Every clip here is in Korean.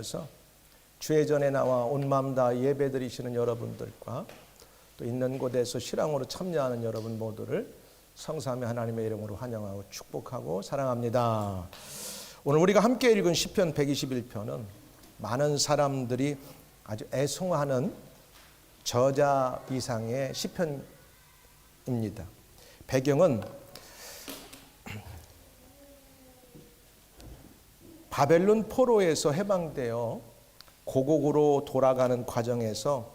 하셔서 주의 전에 나와 온 마음 다 예배드리시는 여러분들과 또 있는 곳에서 실황으로 참여하는 여러분 모두를 성삼위 하나님의 이름으로 환영하고 축복하고 사랑합니다. 오늘 우리가 함께 읽은 시편 121편은 많은 사람들이 아주 애송하는 저자 이상의 시편입니다. 배경은 바벨론 포로에서 해방되어 고국으로 돌아가는 과정에서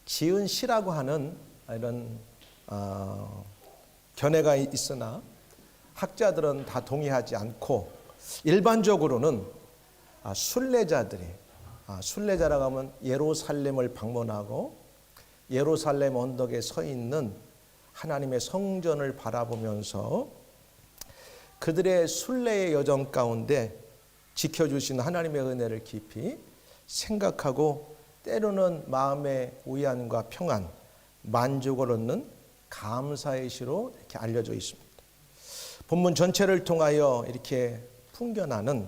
지은 시라고 하는 이런 견해가 있으나 학자들은 다 동의하지 않고 일반적으로는 순례자라고 하면 예루살렘을 방문하고 예루살렘 언덕에 서 있는 하나님의 성전을 바라보면서 그들의 순례의 여정 가운데 지켜주신 하나님의 은혜를 깊이 생각하고 때로는 마음의 위안과 평안, 만족을 얻는 감사의 시로 이렇게 알려져 있습니다. 본문 전체를 통하여 이렇게 풍겨나는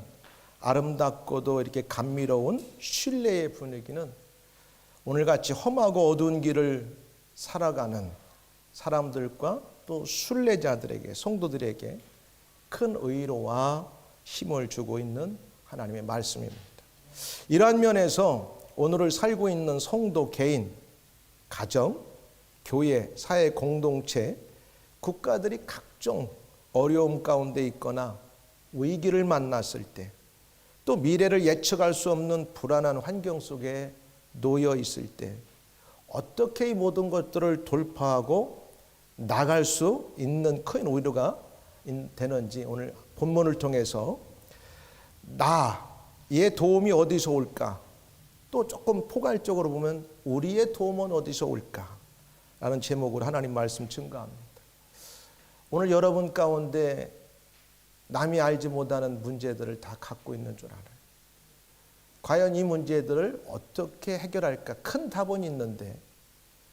아름답고도 이렇게 감미로운 신뢰의 분위기는 오늘같이 험하고 어두운 길을 살아가는 사람들과 또 순례자들에게, 성도들에게 큰 의로와 힘을 주고 있는 하나님의 말씀입니다. 이러한 면에서 오늘을 살고 있는 성도 개인, 가정, 교회, 사회 공동체, 국가들이 각종 어려움 가운데 있거나 위기를 만났을 때, 또 미래를 예측할 수 없는 불안한 환경 속에 놓여 있을 때 어떻게 이 모든 것들을 돌파하고 나갈 수 있는 큰 위로가 되는지 오늘 본문을 통해서 나의 도움이 어디서 올까? 또 조금 포괄적으로 보면 우리의 도움은 어디서 올까? 라는 제목으로 하나님 말씀 증거합니다. 오늘 여러분 가운데 남이 알지 못하는 문제들을 다 갖고 있는 줄 알아요. 과연 이 문제들을 어떻게 해결할까? 큰 답은 있는데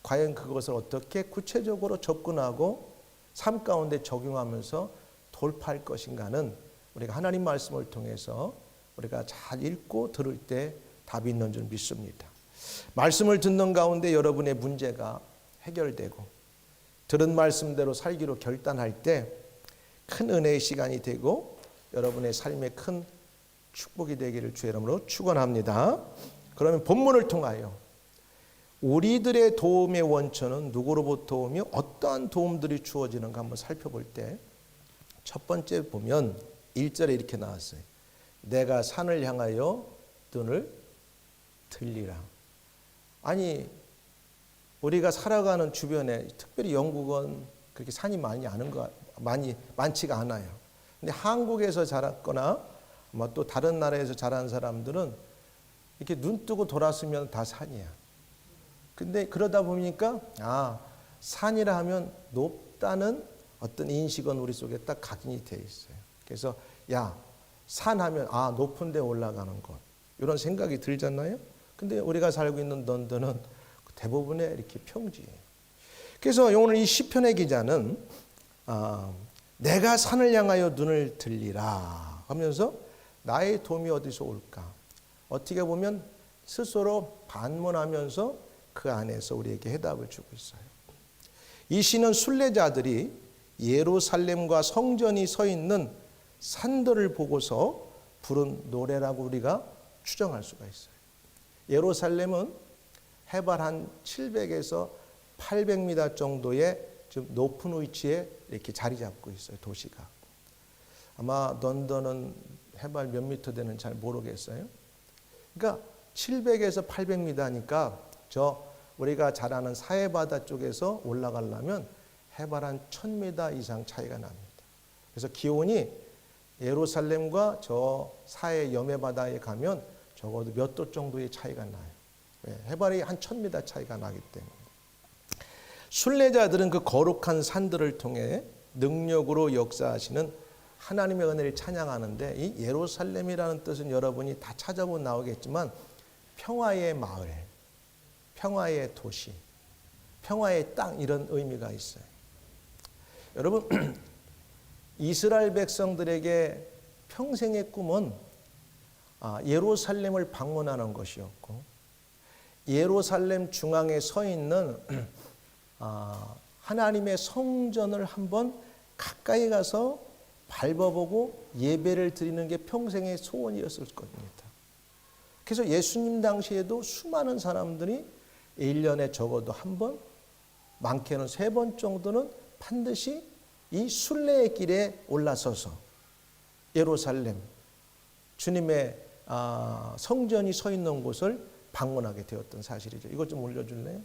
과연 그것을 어떻게 구체적으로 접근하고 삶 가운데 적용하면서 돌파할 것인가는 우리가 하나님 말씀을 통해서 우리가 잘 읽고 들을 때 답이 있는 줄 믿습니다. 말씀을 듣는 가운데 여러분의 문제가 해결되고 들은 말씀대로 살기로 결단할 때 큰 은혜의 시간이 되고 여러분의 삶에 큰 축복이 되기를 주의 이름으로 축원합니다. 그러면 본문을 통하여 우리들의 도움의 원천은 누구로부터 오며 어떠한 도움들이 주어지는가 한번 살펴볼 때 첫 번째 보면 1절에 이렇게 나왔어요. 내가 산을 향하여 눈을 들리라. 아니 우리가 살아가는 주변에 특별히 영국은 그렇게 산이 많지가 않아요. 근데 한국에서 자랐거나 아마 또 다른 나라에서 자란 사람들은 이렇게 눈 뜨고 돌았으면 다 산이야. 근데 그러다 보니까 산이라 하면 높다는 어떤 인식은 우리 속에 딱 각인이 되어 있어요. 그래서 산 하면 높은 데 올라가는 것 이런 생각이 들잖아요. 근데 우리가 살고 있는 런던은 대부분의 이렇게 평지예요. 그래서 오늘 이 시편의 기자는 내가 산을 향하여 눈을 들리라 하면서 나의 도움이 어디서 올까? 어떻게 보면 스스로 반문하면서 그 안에서 우리에게 해답을 주고 있어요. 이 시는 순례자들이 예루살렘과 성전이 서 있는 산들을 보고서 부른 노래라고 우리가 추정할 수가 있어요. 예루살렘은 해발 한 700에서 800m 정도의 좀 높은 위치에 이렇게 자리 잡고 있어요. 도시가. 아마 런던은 해발 몇 미터 되는지 잘 모르겠어요. 그러니까 700에서 800m니까 우리가 잘 아는 사해바다 쪽에서 올라가려면 해발 한 1000m 이상 차이가 납니다. 그래서 기온이 예루살렘과 저 사해 여매바다에 가면 적어도 몇 도 정도의 차이가 나요. 해발이 한 1000m 차이가 나기 때문에. 순례자들은 그 거룩한 산들을 통해 능력으로 역사하시는 하나님의 은혜를 찬양하는데 이 예루살렘이라는 뜻은 여러분이 다 찾아보면 나오겠지만 평화의 마을, 평화의 도시, 평화의 땅 이런 의미가 있어요. 여러분 이스라엘 백성들에게 평생의 꿈은 예루살렘을 방문하는 것이었고, 예루살렘 중앙에 서 있는 하나님의 성전을 한번 가까이 가서 밟아보고 예배를 드리는 게 평생의 소원이었을 겁니다. 그래서 예수님 당시에도 수많은 사람들이 1년에 적어도 한 번, 많게는 3번 정도는 반드시 이 순례의 길에 올라서서 예루살렘, 주님의 성전이 서 있는 곳을 방문하게 되었던 사실이죠. 이것 좀 올려줄래요?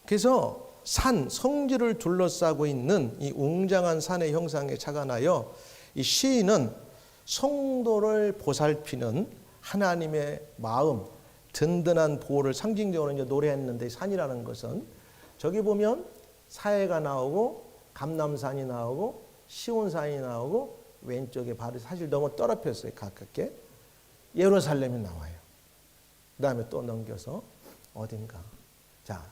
그래서 성지를 둘러싸고 있는 이 웅장한 산의 형상에 착안하여 이 시인은 성도를 보살피는 하나님의 마음, 든든한 보호를 상징적으로 이제 노래했는데, 산이라는 것은 저기 보면 사해가 나오고 감람산이 나오고 시온산이 나오고 왼쪽에 바로 사실 너무 떨어졌어요. 가깝게 예루살렘이 나와요. 그 다음에 또 넘겨서 어딘가. 자,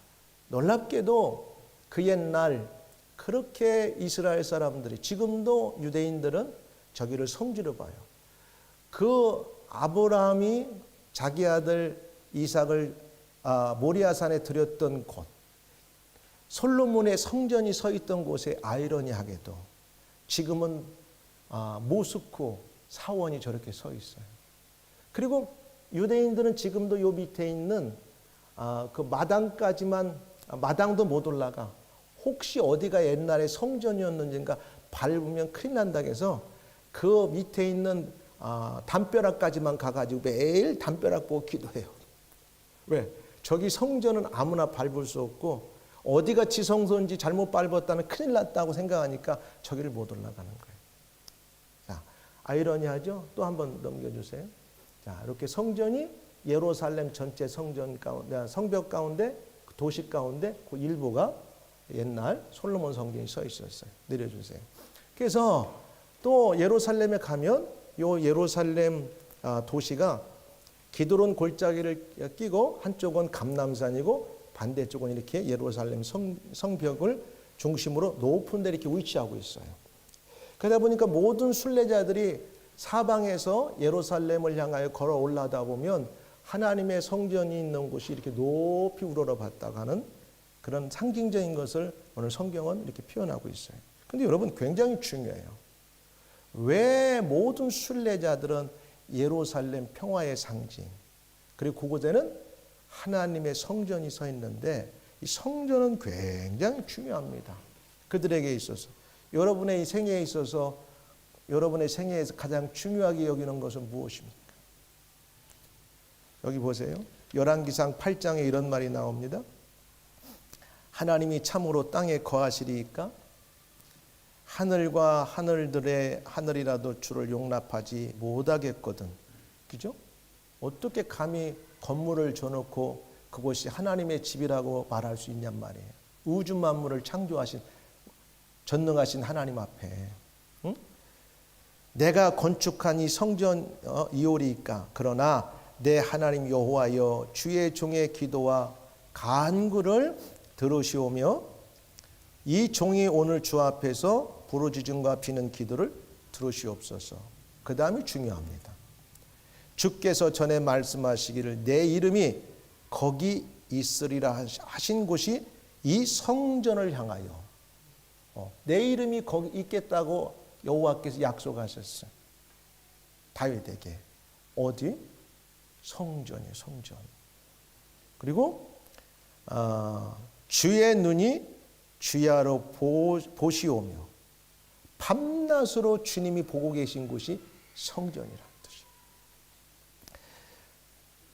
놀랍게도 그 옛날 그렇게 이스라엘 사람들이, 지금도 유대인들은 저기를 성지로 봐요. 그 아브라함이 자기 아들 이삭을 모리아산에 드렸던 곳, 솔로몬의 성전이 서 있던 곳에 아이러니하게도 지금은 모스크 사원이 저렇게 서 있어요. 그리고 유대인들은 지금도 요 밑에 있는 그 마당까지만, 마당도 못 올라가. 혹시 어디가 옛날에 성전이었는지가 밟으면 큰일 난다고 해서 그 밑에 있는 담벼락까지만 가가지고 매일 담벼락 보고 기도해요. 왜? 저기 성전은 아무나 밟을 수 없고 어디가 지성소인지 잘못 밟았다면 큰일 났다고 생각하니까 저기를 못 올라가는 거예요. 자, 아이러니하죠? 또 한번 넘겨주세요. 자, 이렇게 성전이 예루살렘 전체 성전 가운데, 성벽 가운데, 도시 가운데 그 일부가 옛날 솔로몬 성전이 서 있었어요. 내려주세요. 그래서 또 예루살렘에 가면 요 예루살렘 도시가 기드론 골짜기를 끼고 한쪽은 감람산이고 반대쪽은 이렇게 예루살렘 성벽을 중심으로 높은 데 이렇게 위치하고 있어요. 그러다 보니까 모든 순례자들이 사방에서 예루살렘을 향하여 걸어 올라다 보면 하나님의 성전이 있는 곳이 이렇게 높이 우러러봤다고 하는 그런 상징적인 것을 오늘 성경은 이렇게 표현하고 있어요. 근데 여러분, 굉장히 중요해요. 왜 모든 순례자들은 예루살렘 평화의 상징, 그리고 그곳에는 하나님의 성전이 서 있는데, 이 성전은 굉장히 중요합니다. 그들에게 있어서, 여러분의 생애에 있어서, 여러분의 생애에서 가장 중요하게 여기는 것은 무엇입니까? 여기 보세요. 열왕기상 8장에 이런 말이 나옵니다. 하나님이 참으로 땅에 거하시리이까? 하늘과 하늘들의 하늘이라도 주를 용납하지 못하겠거든. 그죠? 어떻게 감히 건물을 줘놓고 그곳이 하나님의 집이라고 말할 수 있냔 말이에요. 우주 만물을 창조하신 전능하신 하나님 앞에, 응? 내가 건축한 이 성전 이오리이까? 그러나 내 하나님 여호와여, 주의 종의 기도와 간구를 들으시오며 이 종이 오늘 주 앞에서 부르짖음과 비는 기도를 들으시옵소서. 그 다음이 중요합니다. 주께서 전에 말씀하시기를 내 이름이 거기 있으리라 하신 곳이 이 성전을 향하여, 내 이름이 거기 있겠다고 여호와께서 약속하셨어요. 다윗에게. 어디? 성전이에요. 성전. 그리고 주의 눈이 주야로 보시오며, 밤낮으로 주님이 보고 계신 곳이 성전이라는 뜻이에요.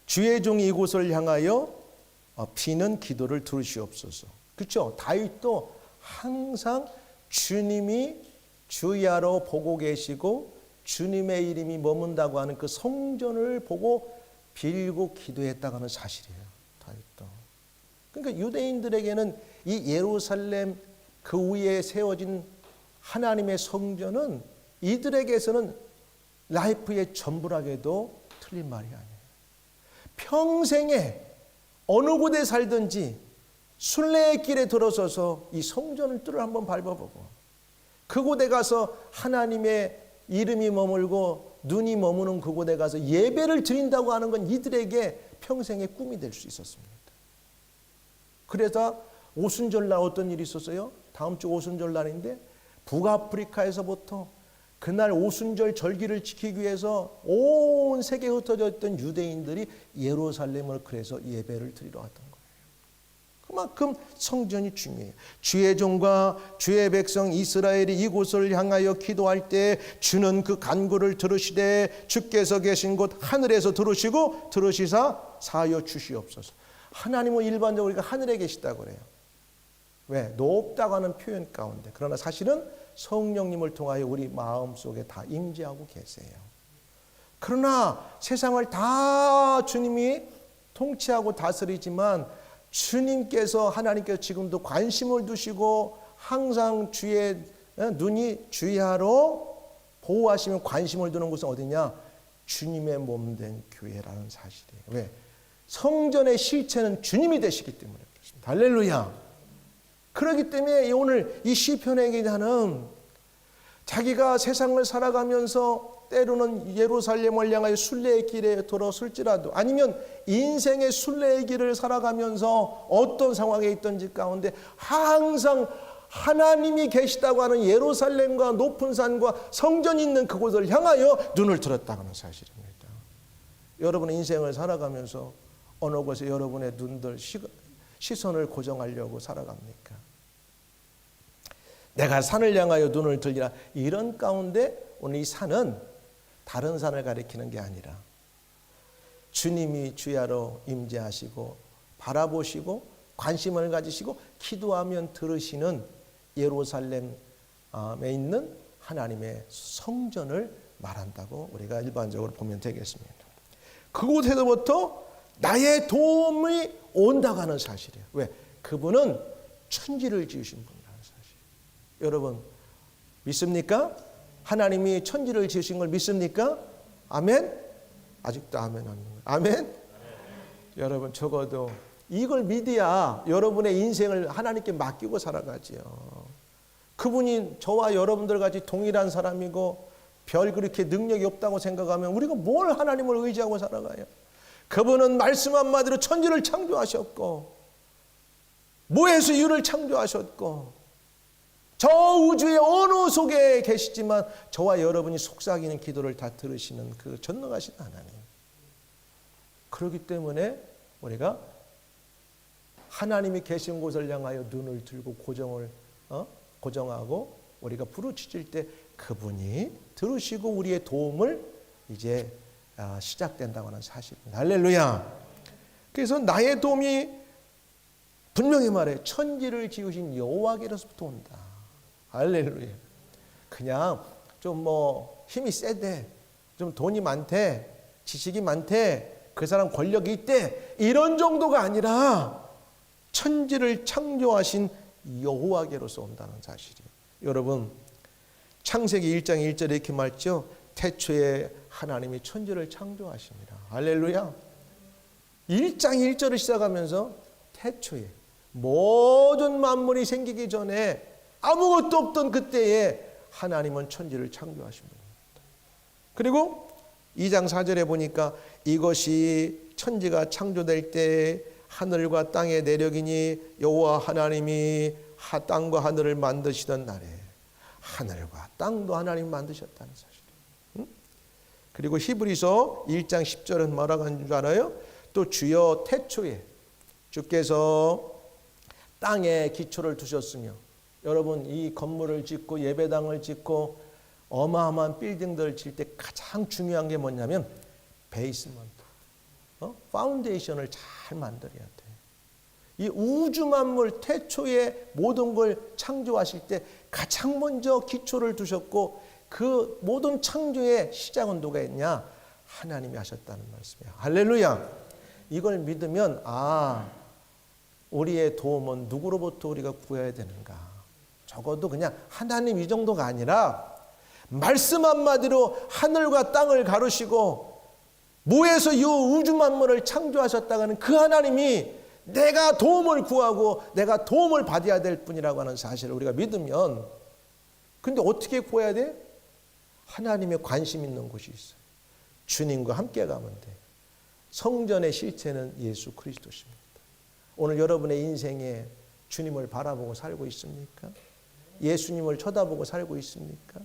주의 종이 이곳을 향하여 비는 기도를 들으시옵소서. 그렇죠? 다윗도 항상 주님이 주야로 보고 계시고 주님의 이름이 머문다고 하는 그 성전을 보고 빌고 기도했다고 하는 사실이에요. 다윗도. 그러니까 유대인들에게는 이 예루살렘 그 위에 세워진 하나님의 성전은 이들에게서는 라이프의 전부라고도 틀린 말이 아니에요. 평생에 어느 곳에 살든지 순례의 길에 들어서서 이 성전을 뜰을 한번 밟아보고 그곳에 가서 하나님의 이름이 머물고 눈이 머무는 그곳에 가서 예배를 드린다고 하는 건 이들에게 평생의 꿈이 될 수 있었습니다. 그래서 오순절날 어떤 일이 있었어요? 다음 주 오순절날인데 북아프리카에서부터 그날 오순절 절기를 지키기 위해서 온 세계에 흩어져 있던 유대인들이 예루살렘을 그래서 예배를 드리러 왔던 거예요. 그만큼 성전이 중요해요. 주의 종과 주의 백성 이스라엘이 이곳을 향하여 기도할 때 주는 그 간구를 들으시되 주께서 계신 곳 하늘에서 들으시고 들으시사 사하여 주시옵소서. 하나님은 일반적으로 우리가 하늘에 계시다고 그래요. 왜? 높다고 하는 표현 가운데. 그러나 사실은 성령님을 통하여 우리 마음속에 다 임재하고 계세요. 그러나 세상을 다 주님이 통치하고 다스리지만 주님께서 하나님께서 지금도 관심을 두시고 항상 주의 눈이 주의하러 보호하시면 관심을 두는 곳은 어디냐? 주님의 몸된 교회라는 사실이에요. 왜? 성전의 실체는 주님이 되시기 때문에 그렇습니다. 할렐루야. 그렇기 때문에 오늘 이 시편의 기자는 자기가 세상을 살아가면서 때로는 예루살렘을 향하여 순례의 길에 들어설지라도 아니면 인생의 순례의 길을 살아가면서 어떤 상황에 있든지 가운데 항상 하나님이 계시다고 하는 예루살렘과 높은 산과 성전이 있는 그곳을 향하여 눈을 들었다는 사실입니다. 여러분의 인생을 살아가면서 어느 곳에 여러분의 눈들 시선을 고정하려고 살아갑니까? 내가 산을 향하여 눈을 들리라. 이런 가운데 오늘 이 산은 다른 산을 가리키는 게 아니라 주님이 주야로 임재하시고 바라보시고 관심을 가지시고 기도하면 들으시는 예루살렘에 있는 하나님의 성전을 말한다고 우리가 일반적으로 보면 되겠습니다. 그곳에서부터 나의 도움이 온다고 하는 사실이에요. 왜? 그분은 천지를 지으신 분이라는 사실. 여러분 믿습니까? 하나님이 천지를 지으신 걸 믿습니까? 아멘? 아직도 아멘 하는 거예요. 아멘? 여러분 적어도 이걸 믿어야 여러분의 인생을 하나님께 맡기고 살아가지요. 그분이 저와 여러분들 같이 동일한 사람이고 별 그렇게 능력이 없다고 생각하면 우리가 뭘 하나님을 의지하고 살아가요? 그분은 말씀 한마디로 천지를 창조하셨고 무에서 유를 창조하셨고 저 우주의 어느 속에 계시지만 저와 여러분이 속삭이는 기도를 다 들으시는 그 전능하신 하나님. 그렇기 때문에 우리가 하나님이 계신 곳을 향하여 눈을 들고 고정하고 우리가 부르짖을 때 그분이 들으시고 우리의 도움을 이제 시작된다고 하는 사실입니다. 할렐루야. 그래서 나의 도움이 분명히 말해 천지를 지으신 여호와께로부터 온다. 할렐루야. 그냥 좀 힘이 세대, 좀 돈이 많대, 지식이 많대, 그 사람 권력이 있대 이런 정도가 아니라 천지를 창조하신 여호와께로서 온다는 사실이에요. 여러분 창세기 1장 1절에 이렇게 말했죠. 태초에 하나님이 천지를 창조하십니다. 할렐루야. 1장 1절을 시작하면서 태초에 모든 만물이 생기기 전에 아무것도 없던 그때에 하나님은 천지를 창조하십니다. 그리고 2장 4절에 보니까 이것이 천지가 창조될 때 하늘과 땅의 내력이니 여호와 하나님이 땅과 하늘을 만드시던 날에 하늘과 땅도 하나님 만드셨다는 사실. 그리고 히브리서 1장 10절은 뭐라고 하는 줄 알아요? 또 주여 태초에 주께서 땅에 기초를 두셨으며 여러분 이 건물을 짓고 예배당을 짓고 어마어마한 빌딩들을 질 때 가장 중요한 게 뭐냐면 베이스먼트, 파운데이션을 잘 만들어야 돼. 이 우주 만물 태초에 모든 걸 창조하실 때 가장 먼저 기초를 두셨고 그 모든 창조의 시작은 누가 했냐? 하나님이 하셨다는 말씀이야. 할렐루야. 이걸 믿으면 우리의 도움은 누구로부터 우리가 구해야 되는가? 적어도 그냥 하나님 이 정도가 아니라 말씀 한마디로 하늘과 땅을 가르시고 무에서 이 우주 만물을 창조하셨다가는 그 하나님이 내가 도움을 구하고 내가 도움을 받아야 될 뿐이라고 하는 사실을 우리가 믿으면 근데 어떻게 구해야 돼? 하나님의 관심 있는 곳이 있어요. 주님과 함께 가면 돼요. 성전의 실체는 예수 그리스도십니다. 오늘 여러분의 인생에 주님을 바라보고 살고 있습니까? 예수님을 쳐다보고 살고 있습니까?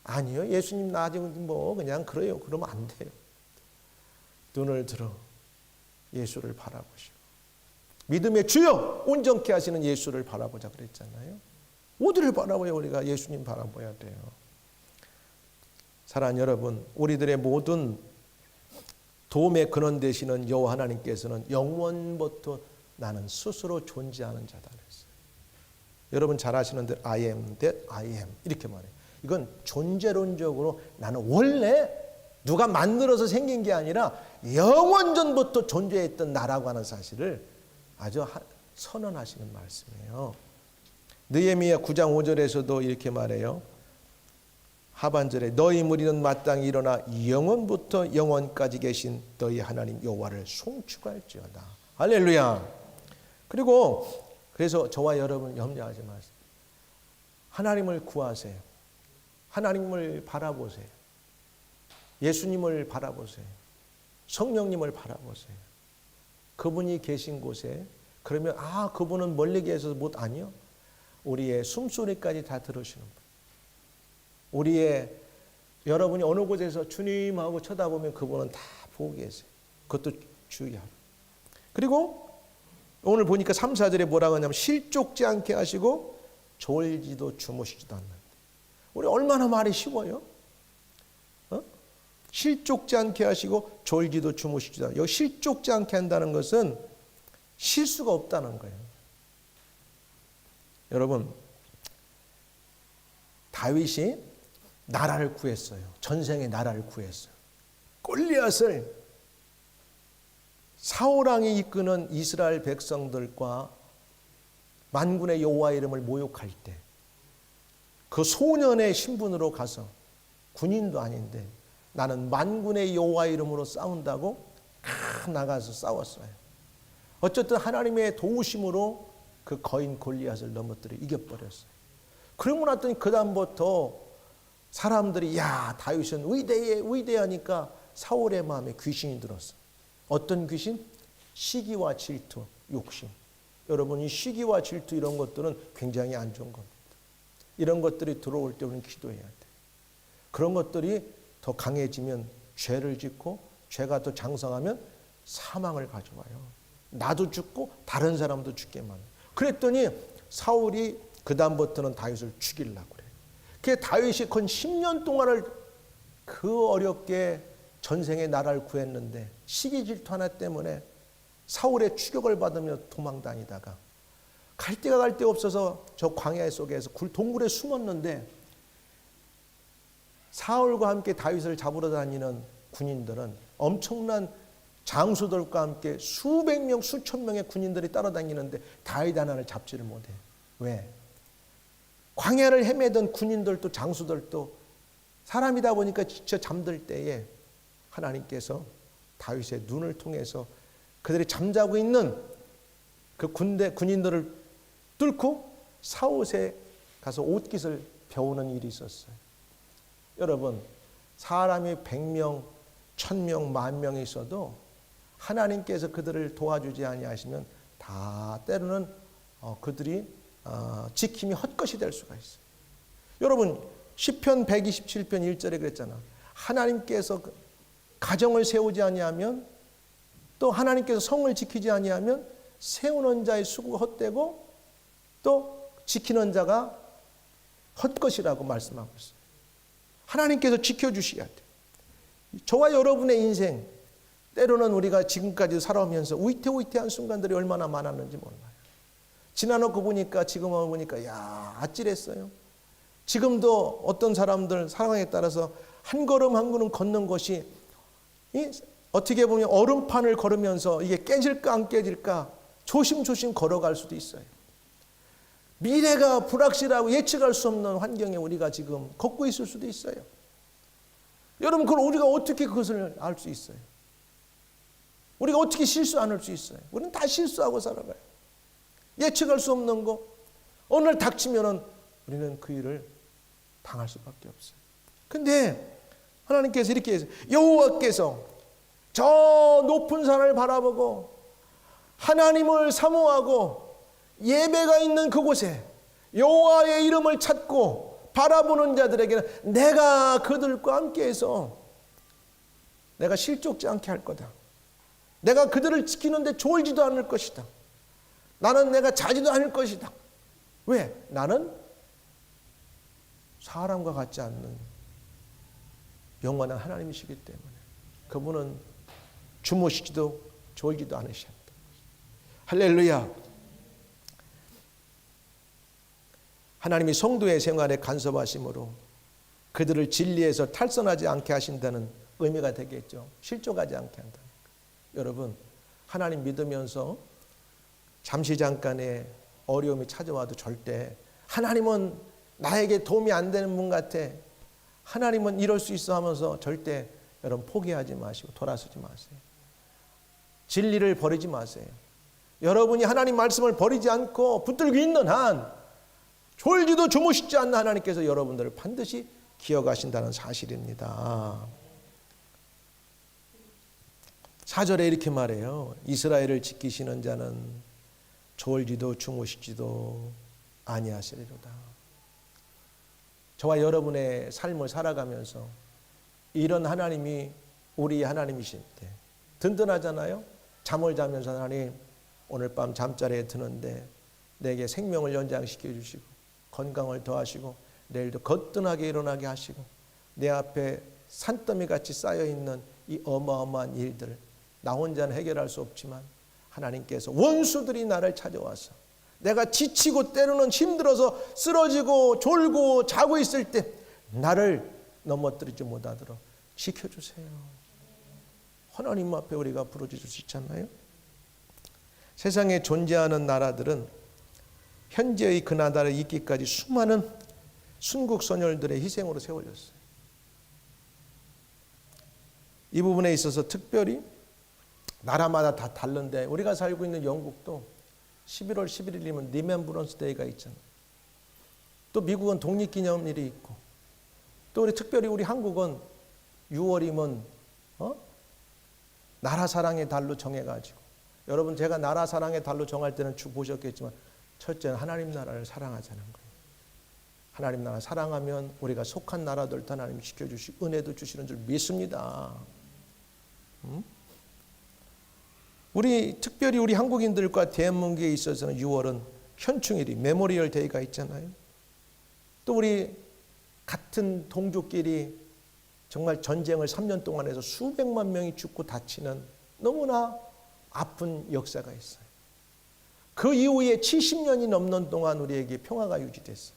아니요. 예수님 나 아직 뭐 그냥 그래요. 그러면 안 돼요. 눈을 들어 예수를 바라보시고 믿음의 주여 온전케 하시는 예수를 바라보자 그랬잖아요. 어디를 바라봐야 우리가 예수님 바라봐야 돼요. 사랑하는 여러분, 우리들의 모든 도움의 근원 되시는 여호와 하나님께서는 영원부터 나는 스스로 존재하는 자다 그랬어요. 여러분 잘 아시는 대로 I am that I am 이렇게 말해요. 이건 존재론적으로 나는 원래 누가 만들어서 생긴 게 아니라 영원전부터 존재했던 나라고 하는 사실을 아주 선언하시는 말씀이에요. 느헤미야 9장 5절에서도 이렇게 말해요. 하반절에 너희 무리는 마땅히 일어나 영원부터 영원까지 계신 너희 하나님 여호와를 송축할지어다. 할렐루야. 그리고 그래서 저와 여러분 염려하지 마세요. 하나님을 구하세요. 하나님을 바라보세요. 예수님을 바라보세요. 성령님을 바라보세요. 그분이 계신 곳에 그러면 그분은 멀리 계셔서 못 아니요. 우리의 숨소리까지 다 들으시는 분. 우리의 여러분이 어느 곳에서 주님하고 쳐다보면 그분은 다 보고 계세요. 그것도 주의하고. 그리고 오늘 보니까 3, 4절에 뭐라고 하냐면 실족지 않게 하시고 졸지도 주무시지도 않는다. 우리 얼마나 말이 쉬워요? 실족지 않게 하시고 졸지도 주무시지도 않는다. 여기 실족지 않게 한다는 것은 쉴 수가 없다는 거예요. 여러분 다윗이 나라를 구했어요. 전생에 나라를 구했어요. 골리앗을 사울왕이 이끄는 이스라엘 백성들과 만군의 여호와 이름을 모욕할 때 그 소년의 신분으로 가서 군인도 아닌데 나는 만군의 여호와 이름으로 싸운다고 나가서 싸웠어요. 어쨌든 하나님의 도우심으로 그 거인 골리앗을 넘어뜨려 이겨버렸어요. 그러고 났더니 그 다음부터 사람들이 다윗은 위대하니까 사울의 마음에 귀신이 들었어. 어떤 귀신? 시기와 질투, 욕심. 여러분 이 시기와 질투 이런 것들은 굉장히 안 좋은 겁니다. 이런 것들이 들어올 때 우리는 기도해야 돼. 그런 것들이 더 강해지면 죄를 짓고 죄가 더 장성하면 사망을 가져와요. 나도 죽고 다른 사람도 죽게 만들어요. 그랬더니 사울이 그 다음부터는 다윗을 죽이려고 그래요. 그게 다윗이 건 10년 동안을 그 어렵게 전생에 나라를 구했는데 시기 질투 하나 때문에 사울의 추격을 받으며 도망다니다가 갈 데가 갈 데가 없어서 저 광야 속에서 동굴에 숨었는데 사울과 함께 다윗을 잡으러 다니는 군인들은 엄청난 장수들과 함께 수백 명, 수천 명의 군인들이 따라다니는데 다윗 하나를 잡지를 못해. 왜? 광야를 헤매던 군인들도 장수들도 사람이다 보니까 지쳐 잠들 때에 하나님께서 다윗의 눈을 통해서 그들이 잠자고 있는 그 군인들을 뚫고 사옷에 가서 옷깃을 배우는 일이 있었어요. 여러분 사람이 100명, 1000명, 10,000명이 있어도 하나님께서 그들을 도와주지 아니하시면 다 때로는 그들이 지킴이 헛것이 될 수가 있어요. 여러분 시편 127편 1절에 그랬잖아. 하나님께서 가정을 세우지 아니하면 또 하나님께서 성을 지키지 아니하면 세우는 자의 수고가 헛되고 또 지키는 자가 헛것이라고 말씀하고 있어요. 하나님께서 지켜주셔야 돼요. 저와 여러분의 인생 때로는 우리가 지금까지 살아오면서 위태위태한 순간들이 얼마나 많았는지 몰라요. 지나놓고 보니까 지금 보니까 아찔했어요. 지금도 어떤 사람들 상황에 따라서 한 걸음 한 걸음 걷는 것이 어떻게 보면 얼음판을 걸으면서 이게 깨질까 안 깨질까 조심조심 걸어갈 수도 있어요. 미래가 불확실하고 예측할 수 없는 환경에 우리가 지금 걷고 있을 수도 있어요. 여러분 그걸 우리가 어떻게 그것을 알 수 있어요? 우리가 어떻게 실수 안 할 수 있어요? 우리는 다 실수하고 살아가요. 예측할 수 없는 거 어느 날 닥치면은 우리는 그 일을 당할 수밖에 없어요. 근데 하나님께서 이렇게 해서 여호와께서 저 높은 산을 바라보고 하나님을 사모하고 예배가 있는 그곳에 여호와의 이름을 찾고 바라보는 자들에게는 내가 그들과 함께해서 내가 실족지 않게 할 거다. 내가 그들을 지키는데 졸지도 않을 것이다. 나는 내가 자지도 않을 것이다. 왜? 나는 사람과 같지 않는 영원한 하나님이시기 때문에 그분은 주무시지도 졸지도 않으셨다. 할렐루야. 하나님이 성도의 생활에 간섭하심으로 그들을 진리에서 탈선하지 않게 하신다는 의미가 되겠죠. 실족하지 않게 한다니까. 여러분, 하나님 믿으면서 잠시 잠깐의 어려움이 찾아와도 절대 하나님은 나에게 도움이 안 되는 분 같아, 하나님은 이럴 수 있어 하면서 절대 여러분 포기하지 마시고 돌아서지 마세요. 진리를 버리지 마세요. 여러분이 하나님 말씀을 버리지 않고 붙들고 있는 한 졸지도 주무시지 않는 하나님께서 여러분들을 반드시 기억하신다는 사실입니다. 4절에 이렇게 말해요. 이스라엘을 지키시는 자는 졸지도 주무시지도 아니하시리로다. 저와 여러분의 삶을 살아가면서 이런 하나님이 우리 하나님이실 때 든든하잖아요. 잠을 자면서 하나님 오늘 밤 잠자리에 드는데 내게 생명을 연장시켜 주시고 건강을 더하시고 내일도 거뜬하게 일어나게 하시고 내 앞에 산더미 같이 쌓여있는 이 어마어마한 일들을 나 혼자는 해결할 수 없지만 하나님께서 원수들이 나를 찾아와서 내가 지치고 때로는 힘들어서 쓰러지고 졸고 자고 있을 때 나를 넘어뜨리지 못하도록 지켜주세요. 하나님 앞에 우리가 부르짖을 수 있잖아요. 세상에 존재하는 나라들은 현재의 그 나라에 있기까지 수많은 순국선열들의 희생으로 세워졌어요. 이 부분에 있어서 특별히 나라마다 다 다른데 우리가 살고 있는 영국도 11월 11일이면 리멤브런스 데이가 있잖아요. 또 미국은 독립기념일이 있고 또 우리 특별히 우리 한국은 6월이면 나라 사랑의 달로 정해가지고 여러분 제가 나라 사랑의 달로 정할 때는 쭉 보셨겠지만 첫째는 하나님 나라를 사랑하자는 거예요. 하나님 나라 사랑하면 우리가 속한 나라들도 하나님 지켜주시고 은혜도 주시는 줄 믿습니다. 우리 특별히 우리 한국인들과 대한민국에 있어서는 6월은 현충일이 메모리얼 데이가 있잖아요. 또 우리 같은 동족끼리 정말 전쟁을 3년 동안 해서 수백만 명이 죽고 다치는 너무나 아픈 역사가 있어요. 그 이후에 70년이 넘는 동안 우리에게 평화가 유지됐어요.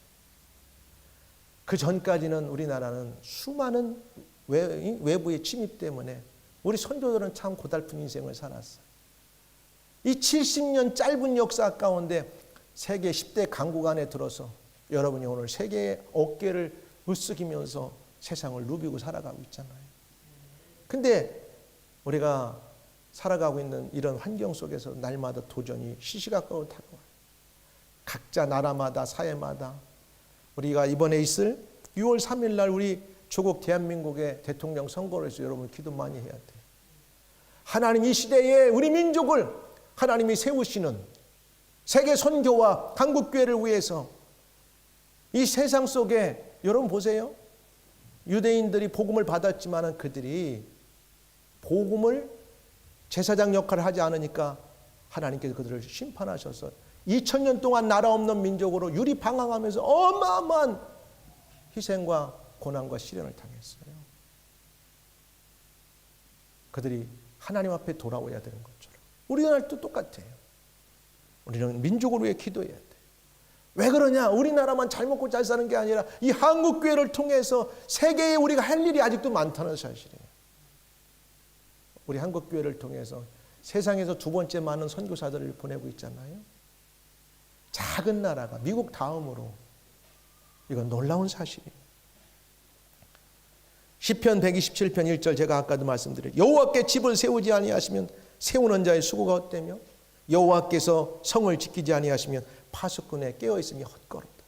그 전까지는 우리나라는 수많은 외부의 침입 때문에 우리 선조들은 참 고달픈 인생을 살았어요. 이 70년 짧은 역사 가운데 세계 10대 강국 안에 들어서 여러분이 오늘 세계의 어깨를 으쓱이면서 세상을 누비고 살아가고 있잖아요. 근데 우리가 살아가고 있는 이런 환경 속에서 날마다 도전이 시시각각으로 다가와요. 각자 나라마다 사회마다 우리가 이번에 있을 6월 3일 날 우리 조국 대한민국의 대통령 선거를 해서 여러분 기도 많이 해야 돼요. 하나님 이 시대에 우리 민족을 하나님이 세우시는 세계 선교와 한국교회를 위해서 이 세상 속에 여러분 보세요. 유대인들이 복음을 받았지만 그들이 복음을 제사장 역할을 하지 않으니까 하나님께서 그들을 심판하셔서 2000년 동안 나라 없는 민족으로 유리방황하면서 어마어마한 희생과 고난과 시련을 당했어요. 그들이 하나님 앞에 돌아오야 되는 것처럼 우리나라도 똑같아요. 우리는 민족을 위해 기도해야 돼. 왜 그러냐? 우리나라만 잘 먹고 잘 사는 게 아니라 이 한국교회를 통해서 세계에 우리가 할 일이 아직도 많다는 사실이에요. 우리 한국교회를 통해서 세상에서 두 번째 많은 선교사들을 보내고 있잖아요. 작은 나라가 미국 다음으로 이건 놀라운 사실이에요. 시편 127편 1절 제가 아까도 말씀드렸죠. 여호와께 집을 세우지 아니하시면 세우는 자의 수고가 헛되며 여호와께서 성을 지키지 아니하시면 파수꾼에 깨어있음이 헛걸었다.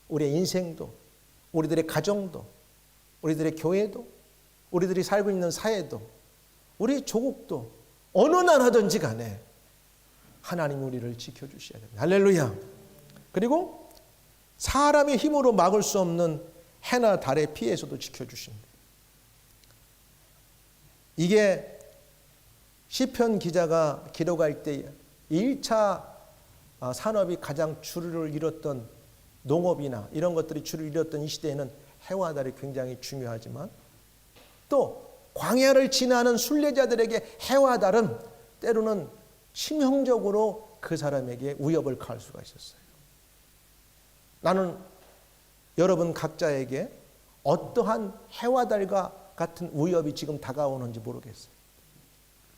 우리의 인생도 우리들의 가정도 우리들의 교회도, 우리들이 살고 있는 사회도, 우리 조국도 어느 나라든지 간에 하나님이 우리를 지켜주셔야 됩니다. 할렐루야. 그리고 사람의 힘으로 막을 수 없는 해나 달의 피해에서도 지켜주십니다. 이게 시편 기자가 기록할 때 1차 산업이 가장 줄을 잃었던 농업이나 이런 것들이 줄을 잃었던 이 시대에는 해와 달이 굉장히 중요하지만 또 광야를 지나는 순례자들에게 해와 달은 때로는 치명적으로 그 사람에게 위협을 가할 수가 있었어요. 나는 여러분 각자에게 어떠한 해와 달과 같은 위협이 지금 다가오는지 모르겠어요.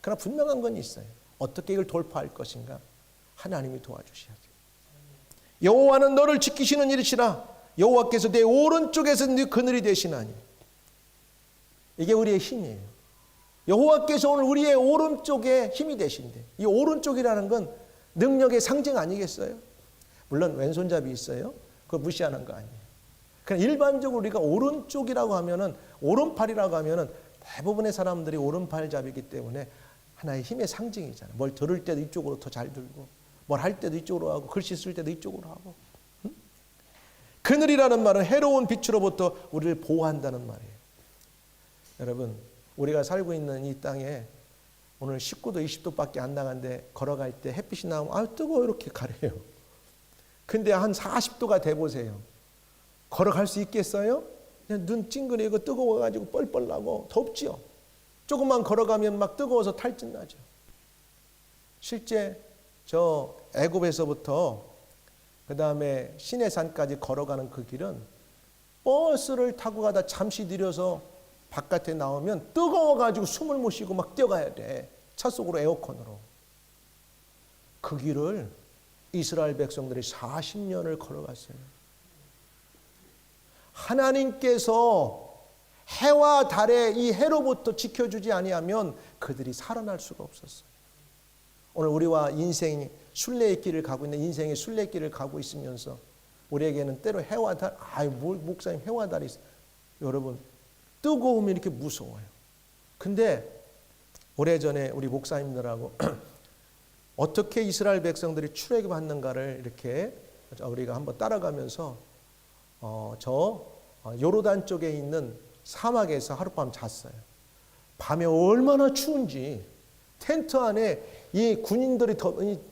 그러나 분명한 건 있어요. 어떻게 이걸 돌파할 것인가? 하나님이 도와주셔야죠. 여호와는 너를 지키시는 이르시라. 여호와께서 내 오른쪽에서 네 그늘이 되시나니. 이게 우리의 힘이에요. 여호와께서 오늘 우리의 오른쪽에 힘이 되신대. 이 오른쪽이라는 건 능력의 상징 아니겠어요? 물론 왼손잡이 있어요. 그거 무시하는 거 아니에요. 그냥 일반적으로 우리가 오른쪽이라고 하면은, 오른팔이라고 하면은 대부분의 사람들이 오른팔잡이기 때문에 하나의 힘의 상징이잖아요. 뭘 들을 때도 이쪽으로 더 잘 들고, 뭘 할 때도 이쪽으로 하고, 글씨 쓸 때도 이쪽으로 하고. 그늘이라는 말은 해로운 빛으로부터 우리를 보호한다는 말이에요. 여러분, 우리가 살고 있는 이 땅에 오늘 19도, 20도밖에 안 나간데 걸어갈 때 햇빛이 나오면 아 뜨거워 이렇게 가려요. 근데 한 40도가 돼 보세요. 걸어갈 수 있겠어요? 그냥 눈 찡그리고 뜨거워가지고 뻘뻘 나고 덥지요. 조금만 걸어가면 막 뜨거워서 탈진 나죠. 실제 저 애굽에서부터 그 다음에 시내산까지 걸어가는 그 길은 버스를 타고 가다 잠시 느려서 바깥에 나오면 뜨거워가지고 숨을 못 쉬고 막 뛰어가야 돼. 차 속으로 에어컨으로. 그 길을 이스라엘 백성들이 40년을 걸어갔어요. 하나님께서 해와 달의 이 해로부터 지켜주지 아니하면 그들이 살아날 수가 없었어요. 오늘 우리와 인생이 순례의 길을 가고 있는 인생의 순례길을 가고 있으면서 우리에게는 때로 해와 달, 목사님 해와 달이 있어요. 여러분 뜨거우면 이렇게 무서워요. 근데 오래전에 우리 목사님들하고 어떻게 이스라엘 백성들이 출애굽했는가를 이렇게 우리가 한번 따라가면서 요르단 쪽에 있는 사막에서 하룻밤 잤어요. 밤에 얼마나 추운지 텐트 안에 이 군인들이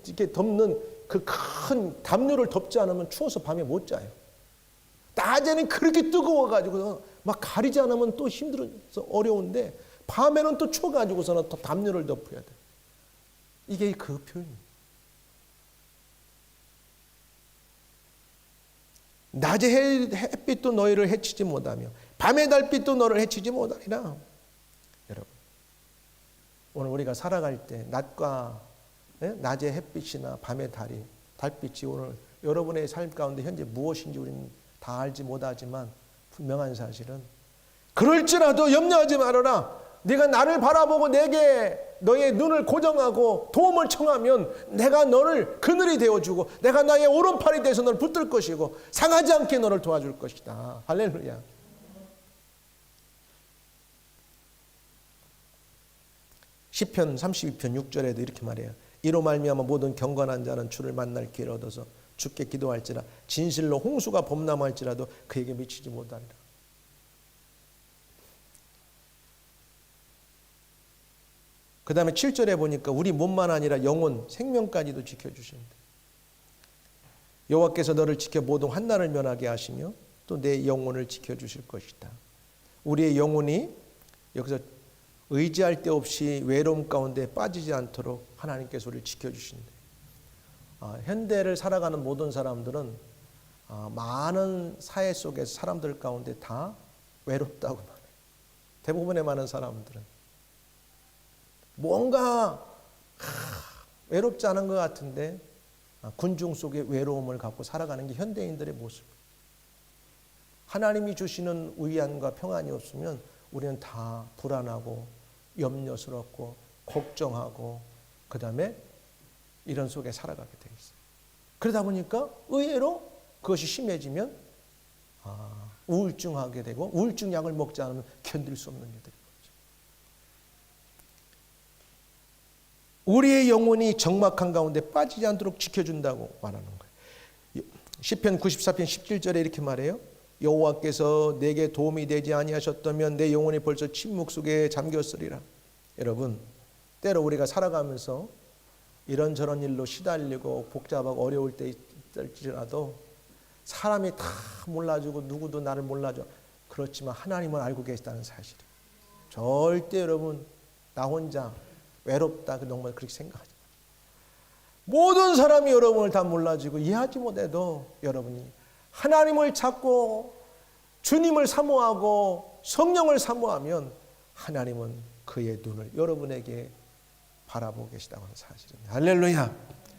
이렇게 덮는 그 큰 담요를 덮지 않으면 추워서 밤에 못 자요. 낮에는 그렇게 뜨거워가지고 막 가리지 않으면 또 힘들어서 어려운데 밤에는 또 추워가지고서는 또 담요를 덮어야 돼. 이게 그 표현이에요. 낮의 햇빛도 너희를 해치지 못하며 밤의 달빛도 너를 해치지 못하리라. 여러분, 오늘 우리가 살아갈 때 낮의 햇빛이나 밤의 달빛이 오늘 여러분의 삶 가운데 현재 무엇인지 우리는 다 알지 못하지만 분명한 사실은 그럴지라도 염려하지 말아라. 네가 나를 바라보고 내게 너의 눈을 고정하고 도움을 청하면 내가 너를 그늘이 되어주고 내가 나의 오른팔이 돼서 너를 붙들 것이고 상하지 않게 너를 도와줄 것이다. 할렐루야. 시편 32편 6절에도 이렇게 말해요. 이로 말미암아 모든 경건한 자는 주를 만날 기회를 얻어서 주께 기도할지라 진실로 홍수가 범람할지라도 그에게 미치지 못하리라. 그 다음에 7절에 보니까 우리 몸만 아니라 영혼, 생명까지도 지켜주십니다. 여호와께서 너를 지켜 모든 환난을 면하게 하시며 또 내 영혼을 지켜주실 것이다. 우리의 영혼이 여기서 의지할 데 없이 외로움 가운데 빠지지 않도록 하나님께서 우리를 지켜주신다. 현대를 살아가는 모든 사람들은 많은 사회 속에서 사람들 가운데 다 외롭다고 말해요. 대부분의 많은 사람들은. 뭔가 외롭지 않은 것 같은데 군중 속에 외로움을 갖고 살아가는 게 현대인들의 모습. 하나님이 주시는 위안과 평안이 없으면 우리는 다 불안하고 염려스럽고 걱정하고 그 다음에 이런 속에 살아가게 되어 있어요. 그러다 보니까 의외로 그것이 심해지면 우울증하게 되고 우울증 약을 먹지 않으면 견딜 수 없는 일들이 거죠. 우리의 영혼이 적막한 가운데 빠지지 않도록 지켜준다고 말하는 거예요. 시편 94편 17절에 이렇게 말해요. 여호와께서 내게 도움이 되지 아니하셨다면 내 영혼이 벌써 침묵 속에 잠겼으리라. 여러분, 때로 우리가 살아가면서 이런저런 일로 시달리고 복잡하고 어려울 때 있을지라도 사람이 다 몰라주고 누구도 나를 몰라줘. 그렇지만 하나님은 알고 계시다는 사실이에요. 절대 여러분 나 혼자 외롭다 정말 그렇게 생각하지 마세요. 모든 사람이 여러분을 다 몰라주고 이해하지 못해도 여러분이 하나님을 찾고 주님을 사모하고 성령을 사모하면 하나님은 그의 눈을 여러분에게 바라보고 계시다고 하는 사실입니다. 할렐루야.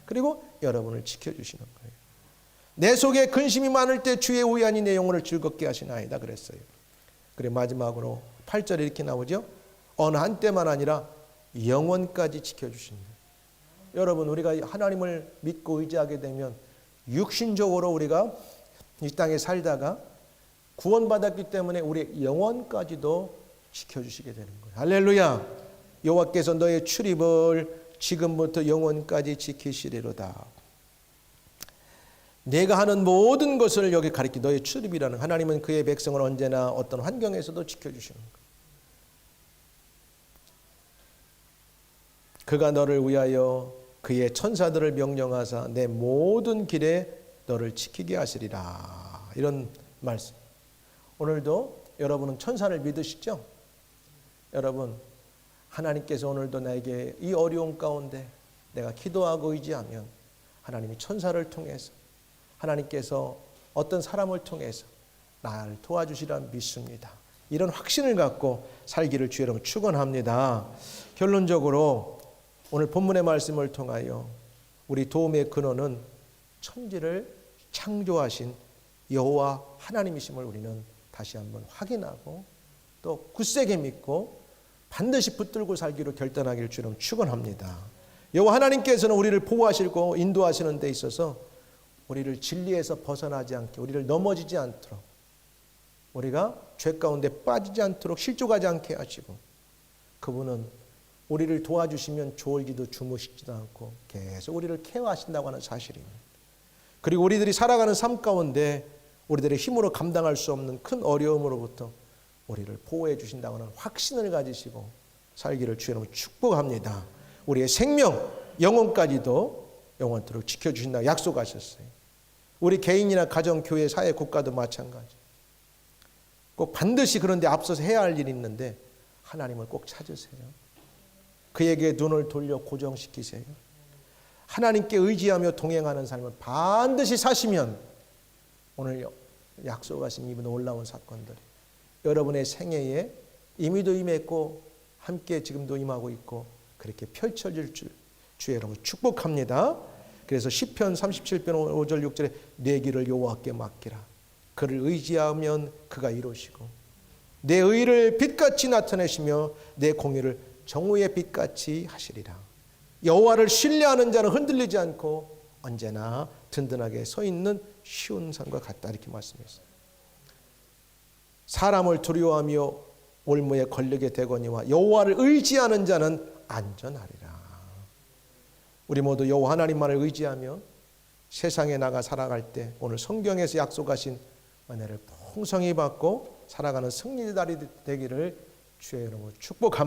그리고 여러분을 지켜주시는 거예요. 내 속에 근심이 많을 때 주의 우연히 내 영혼을 즐겁게 하시나이다 그랬어요. 그리고 마지막으로 8절에 이렇게 나오죠. 어느 한때만 아니라 영원까지 지켜주신다. 여러분, 우리가 하나님을 믿고 의지하게 되면 육신적으로 우리가 이 땅에 살다가 구원받았기 때문에 우리의 영원까지도 지켜주시게 되는 거예요. 할렐루야. 여호와께서 너의 출입을 지금부터 영원까지 지키시리로다. 내가 하는 모든 것을 여기 가리키 너의 출입이라는, 하나님은 그의 백성을 언제나 어떤 환경에서도 지켜주시는 거예요. 그가 너를 위하여 그의 천사들을 명령하사 내 모든 길에 너를 지키게 하시리라. 이런 말씀. 오늘도 여러분은 천사를 믿으시죠? 여러분, 하나님께서 오늘도 나에게 이 어려움 가운데 내가 기도하고 의지하면 하나님이 천사를 통해서, 하나님께서 어떤 사람을 통해서 나를 도와주시리라 믿습니다. 이런 확신을 갖고 살기를 주의 이름으로 축원합니다. 결론적으로 오늘 본문의 말씀을 통하여 우리 도움의 근원은 천지를 창조하신 여호와 하나님이심을 우리는 다시 한번 확인하고 또 굳세게 믿고 반드시 붙들고 살기로 결단하기를 주님 축원합니다. 여호와 하나님께서는 우리를 보호하시고 인도하시는 데 있어서 우리를 진리에서 벗어나지 않게, 우리를 넘어지지 않도록, 우리가 죄 가운데 빠지지 않도록 실족하지 않게 하시고, 그분은 우리를 도와주시면 졸지도 주무시지도 않고 계속 우리를 케어하신다고 하는 사실입니다. 그리고 우리들이 살아가는 삶 가운데 우리들의 힘으로 감당할 수 없는 큰 어려움으로부터 우리를 보호해 주신다고 하는 확신을 가지시고 살기를 주의 이름으로 축복합니다. 우리의 생명, 영혼까지도 영원토록 지켜주신다고 약속하셨어요. 우리 개인이나 가정, 교회, 사회, 국가도 마찬가지. 꼭 반드시 그런데 앞서서 해야 할 일이 있는데 하나님을 꼭 찾으세요. 그에게 눈을 돌려 고정시키세요. 하나님께 의지하며 동행하는 삶을 반드시 사시면 오늘 약속하신 이분 놀라운 사건들이 여러분의 생애에 이미도 임했고 함께 지금도 임하고 있고 그렇게 펼쳐질 줄 주의 이름으로 축복합니다. 그래서 시편 37편 5절 6절에 내 길을 여호와께 맡기라. 그를 의지하면 그가 이루시고 내 의를 빛같이 나타내시며 내 공의를 정오의 빛같이 하시리라. 여호와를 신뢰하는 자는 흔들리지 않고 언제나 든든하게 서 있는 쉬운 산과 같다. 이렇게 말씀했어요. 사람을 두려워하며 올무에 걸리게 되거니와 여호와를 의지하는 자는 안전하리라. 우리 모두 여호와 하나님만을 의지하며 세상에 나가 살아갈 때 오늘 성경에서 약속하신 은혜를 풍성히 받고 살아가는 승리자들이 되기를 주의 이름으로 축복합니다.